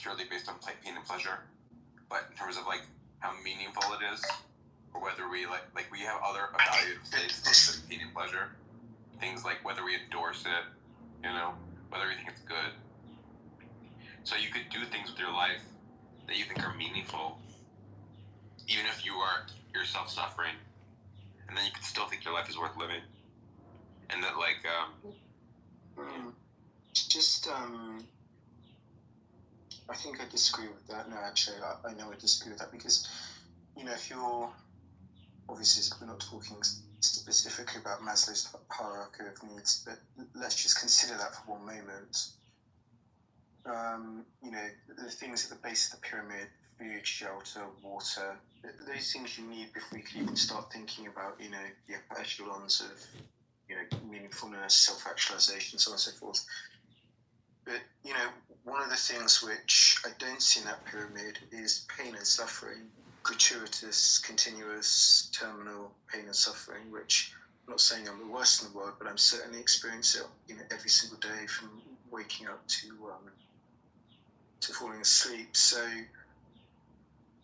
purely based on pain and pleasure, but in terms of like how meaningful it is, or whether we like we have other evaluative states of pain and pleasure, things like whether we endorse it, whether we think it's good. So you could do things with your life that you think are meaningful, even if you are yourself suffering, and then you could still think your life is worth living, and that I think I disagree with that. No, actually, I know I disagree with that because, if you're, obviously, we're not talking specifically about Maslow's hierarchy of needs, but let's just consider that for one moment. The things at the base of the pyramid, food, shelter, water, those things you need before you can even start thinking about, the upper echelons of, meaningfulness, self-actualization, so on and so forth. But, one of the things which I don't see in that pyramid is pain and suffering, gratuitous, continuous, terminal pain and suffering, which I'm not saying I'm the worst in the world, but I'm certainly experiencing it, every single day from waking up to falling asleep. So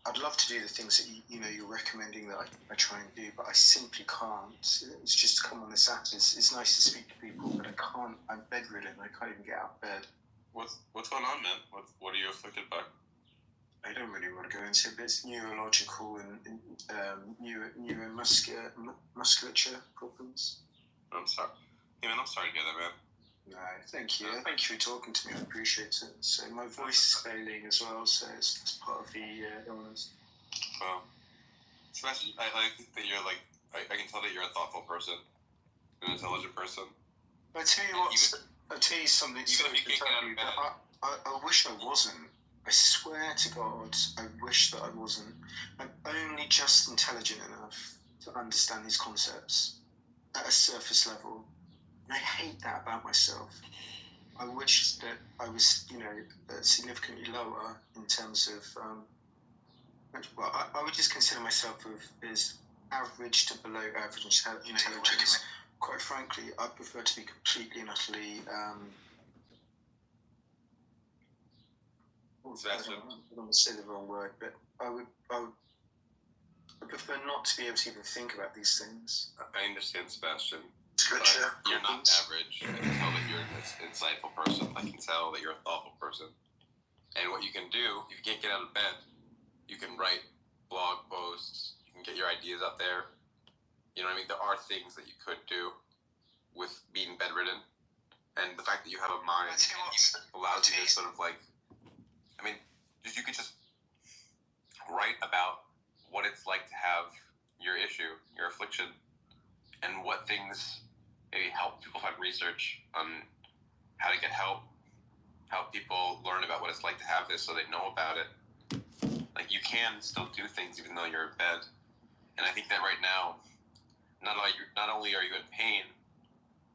I'd love to do the things that you're recommending that I try and do, but I simply can't. It's just to come on this app. It's nice to speak to people, but I can't. I'm bedridden. I can't even get out of bed. What's going on, man? What are you afflicted by? I don't really want to go into it, but it's neurological and neuromusculature problems. I'm sorry. Hey, man, I'm sorry to hear that, man. No, thank you. Thank you for talking to me. I appreciate it. So my voice is failing as well, so it's part of the illness. Well, Sebastian, I think that you're I can tell that you're a thoughtful person, an intelligent person. I tell you what. I'll tell you something. I wish I wasn't. I swear to God, I wish that I wasn't. I'm only just intelligent enough to understand these concepts at a surface level. And I hate that about myself. I wish that I was, significantly lower in terms of, I would just consider myself as average to below average intelligence. Quite frankly, I prefer to be completely and utterly, I don't want to say the wrong word, but I prefer not to be able to even think about these things. I understand, Sebastian. Scripture. You're not average. I can tell that you're an insightful person. I can tell that you're a thoughtful person. And what you can do, if you can't get out of bed, you can write blog posts. You can get your ideas out there. You know what I mean? There are things that you could do with being bedridden. And the fact that you have a mind allows you to sort of you could just write about what it's like to have your issue, your affliction, and what things maybe help people find research on how to get help people learn about what it's like to have this so they know about it. Like, you can still do things even though you're in bed. And I think that right now, not only are you in pain,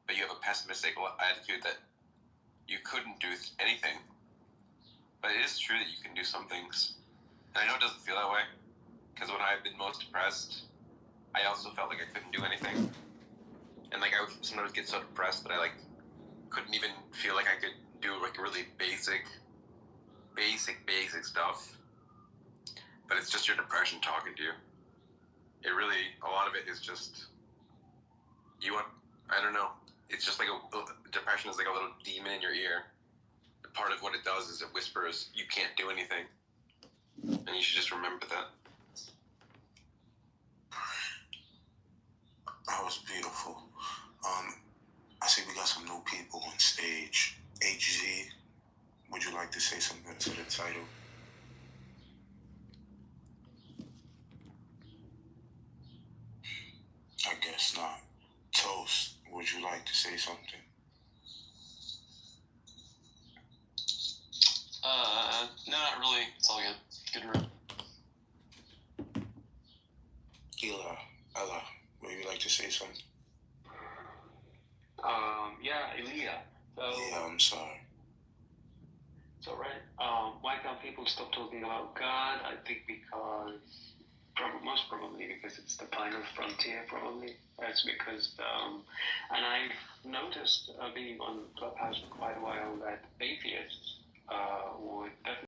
but you have a pessimistic attitude that you couldn't do anything. But it is true that you can do some things. And I know it doesn't feel that way, because when I've been most depressed, I also felt like I couldn't do anything. And I would sometimes get so depressed that I couldn't even feel like I could do really basic stuff. But it's just your depression talking to you. It really, a lot of it is just, I don't know. It's just depression is like a little demon in your ear. Part of what it does is it whispers, you can't do anything. And you should just remember that. That was beautiful. I see we got some new people on stage. HZ, would you like to say something to the title? I guess not. Toast, would you like to say something? No, not really. It's all good. Good room. Ella, would you like to say something? Yeah, Elia. Yeah, I'm sorry. It's alright. Why can't people stop talking about God? I think because, most probably because it's the final frontier, probably. That's because, and I've noticed, being on Clubhouse for quite a while, that atheists would definitely